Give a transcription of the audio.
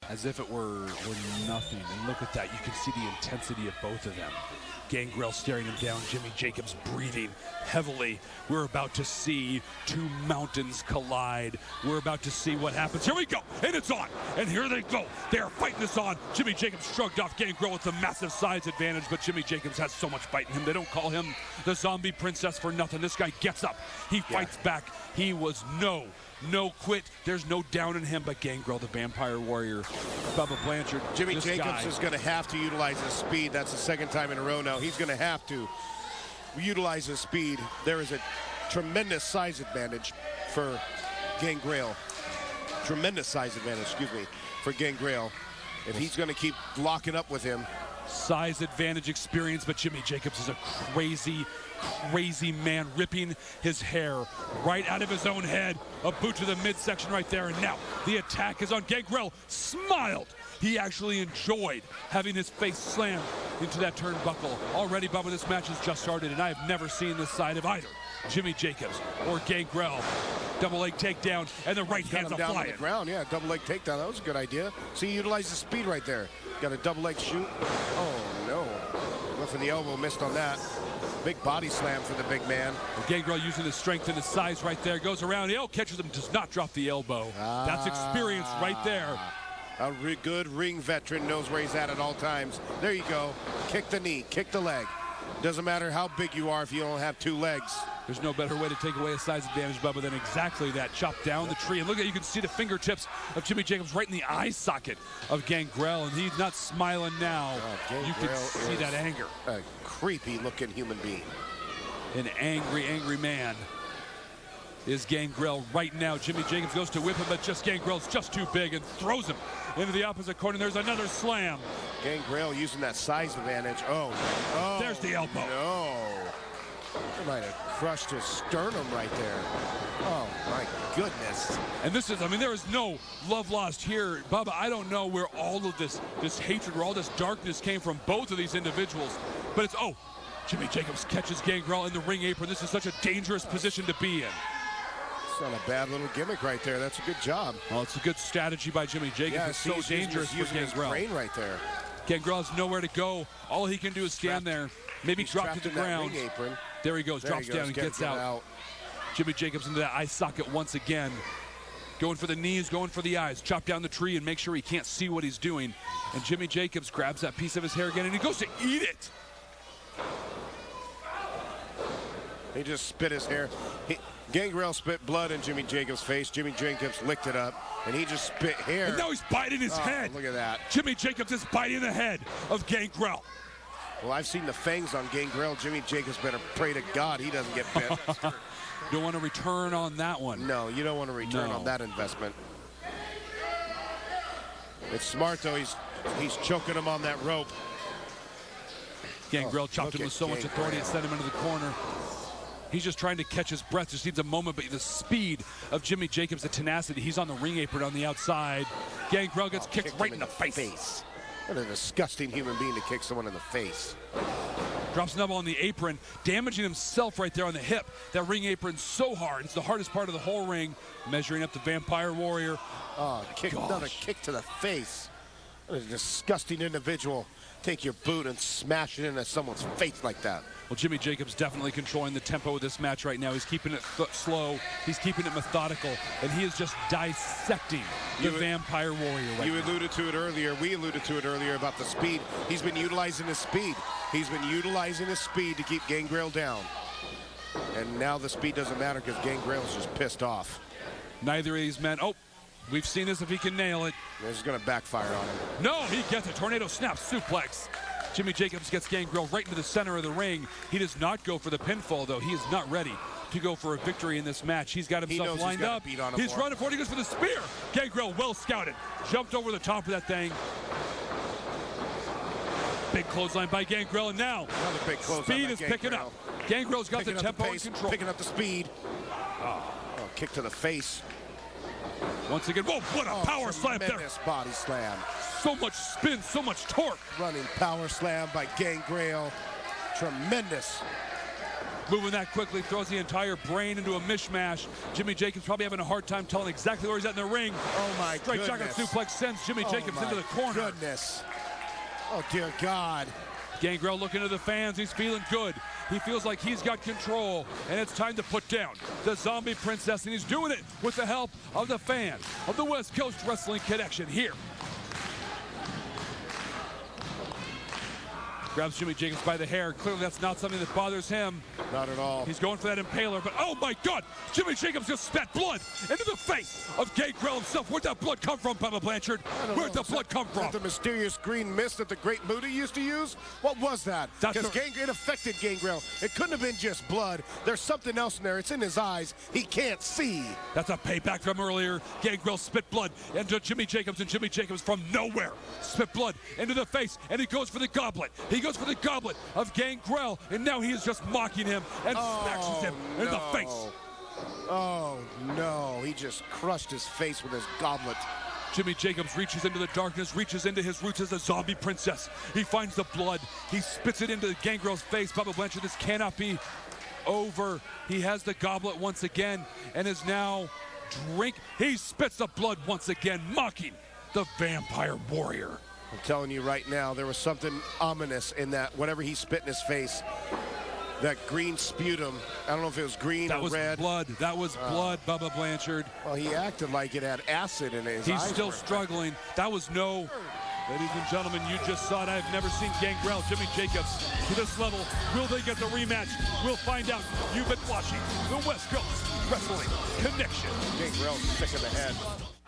as if it were nothing. And look at that. You can see the intensity of both of them. Gangriel staring him down. Jimmy Jacobs breathing heavily. We're about to see two mountains collide. We're about to see what happens. Here we go. And it's on. And here they go. They are fighting this on. Jimmy Jacobs shrugged off Gangriel with a massive size advantage, but Jimmy Jacobs has so much fight in him. They don't call him the zombie princess for nothing. This guy gets up. He fights back. He was no quit. There's no down in him, but Gangriel, the vampire warrior, Bubba Blanchard. Jimmy Jacobs is going to have to utilize his speed. That's the second time in a row now. He's going to have to utilize his speed. There is a tremendous size advantage for Gangriel. Tremendous size advantage, excuse me, for Gangriel. If he's going to keep locking up with him. Size advantage, experience, but Jimmy Jacobs is a crazy man, ripping his hair right out of his own head. A boot to the midsection right there, and now the attack is on. Gangriel smiled. He actually enjoyed having his face slammed into that turnbuckle. Already, Bubba, this match has just started, and I have never seen this side of either Jimmy Jacobs or Gangriel. Double leg takedown, and the right hand's down flying. on the ground, yeah, double leg takedown. That was a good idea. See, utilize the speed right there. Got a double leg shoot. Oh no! Went for the elbow, missed on that. Big body slam for the big man. Gangriel using his strength and his size right there. Goes around, catches him, does not drop the elbow. That's experience right there. A good ring veteran knows where he's at all times. There you go. Kick the knee, kick the leg. Doesn't matter how big you are if you don't have two legs. There's no better way to take away a size advantage, Bubba, than exactly that. Chop down the tree. And look at, you can see the fingertips of Jimmy Jacobs right in the eye socket of Gangriel, and he's not smiling now. You can see that anger. A creepy looking human being. An angry man is Gangriel right now. Jimmy Jacobs goes to whip him, but Gangriel's just too big and throws him into the opposite corner. There's another slam. Gangriel using that size advantage. Oh, there's the elbow. No. He might have crushed his sternum right there. Oh, my goodness. And this is, I mean, there is no love lost here. Bubba, I don't know where all of this hatred, where all this darkness came from both of these individuals. But it's, Jimmy Jacobs catches Gangriel in the ring apron. This is such a dangerous position to be in. It's not a bad little gimmick right there. That's a good job. Well, it's a good strategy by Jimmy Jacobs. Yeah, it's so dangerous for Gangriel. His brain right there. Gangriel has nowhere to go. All he can do is stand there, maybe drop to the ground. There he goes, drops down and gets out. Jimmy Jacobs into that eye socket once again. Going for the knees, going for the eyes. Chop down the tree and make sure he can't see what he's doing. And Jimmy Jacobs grabs that piece of his hair again, and he goes to eat it. He just spit his hair. Gangriel spit blood in Jimmy Jacobs' face. Jimmy Jacobs licked it up, and he just spit hair. And now he's biting his head. Look at that. Jimmy Jacobs is biting the head of Gangriel. Well, I've seen the fangs on Gangriel. Jimmy Jacobs better pray to God he doesn't get bit. Don't want to return on that one. No, you don't want to return on that investment. It's smart, though. He's choking him on that rope. Gangriel chopped him with so much authority, it sent him into the corner. He's just trying to catch his breath. Just needs a moment, but the speed of Jimmy Jacobs, the tenacity. He's on the ring apron on the outside. Gangriel gets kicked right in the face. What a disgusting human being to kick someone in the face. Drops an elbow on the apron, damaging himself right there on the hip. That ring apron so hard. It's the hardest part of the whole ring. Measuring up the Vampire Warrior. Another kick to the face. What a disgusting individual. Take your boot and smash it into someone's face like that. Well, Jimmy Jacobs definitely controlling the tempo of this match right now. He's keeping it slow. He's keeping it methodical. And he is just dissecting the Vampire Warrior right now. You alluded to it earlier. We alluded to it earlier about the speed. He's been utilizing his speed. He's been utilizing his speed to keep Gangriel down. And now the speed doesn't matter because Gangriel's just pissed off. Neither of these men. We've seen this if he can nail it. This is going to backfire on him. No, he gets a tornado snap suplex. Jimmy Jacobs gets Gangriel right into the center of the ring. He does not go for the pinfall, though. He is not ready to go for a victory in this match. He's got himself lined up. He's running for it. He goes for the spear. Gangriel, well scouted. Jumped over the top of that thing. Big clothesline by Gangriel, and now another big clothesline. Speed is picking up. Gangriel's got the tempo and control. Picking up the speed. Kick to the face. Once again, whoa, what a power slam there. Tremendous body slam. So much spin, so much torque. Running power slam by Gangriel. Tremendous. moving that quickly, throws the entire brain into a mishmash. Jimmy Jacobs probably having a hard time telling exactly where he's at in the ring. Oh my Straight shotgun suplex sends Jimmy Jacobs into the corner. Goodness. Oh dear God. Gangrel looking to the fans. He's feeling good. He feels like he's got control, and it's time to put down the Zombie Princess, and he's doing it with the help of the fans of the West Coast Wrestling Connection here. Grabs Jimmy Jacobs by the hair. Clearly that's not something that bothers him. Not at all. He's going for that impaler, but oh my God! Jimmy Jacobs just spat blood into the face of Gangriel himself. Where'd that blood come from, Bubba Blanchard? Where'd the blood come from? The mysterious green mist that the Great Muta used to use? What was that? Because it affected Gangriel. It couldn't have been just blood. There's something else in there. It's in his eyes. He can't see. That's a payback from earlier. Gangrel spit blood into Jimmy Jacobs, and Jimmy Jacobs from nowhere spit blood into the face, and he goes for the goblet. He goes for the goblet of Gangriel, and now he is just mocking him and smashes him in the face. Oh no, he just crushed his face with his goblet. Jimmy Jacobs reaches into the darkness, reaches into his roots as a zombie princess. He finds the blood. He spits it into Gangrel's face. Bubba Blanchard, this cannot be over. He has the goblet once again and is now He spits the blood once again, mocking the Vampire Warrior. I'm telling you right now, there was something ominous in that, whatever he spit in his face. That green sputum, I don't know if it was green or red. That was blood, Bubba Blanchard. Well, he acted like it had acid in his eyes. He's still struggling. That was no... Ladies and gentlemen, you just saw it. I've never seen Gangriel, Jimmy Jacobs to this level. Will they get the rematch? We'll find out. You've been watching the West Coast Wrestling Connection. Gangriel's sick in the head.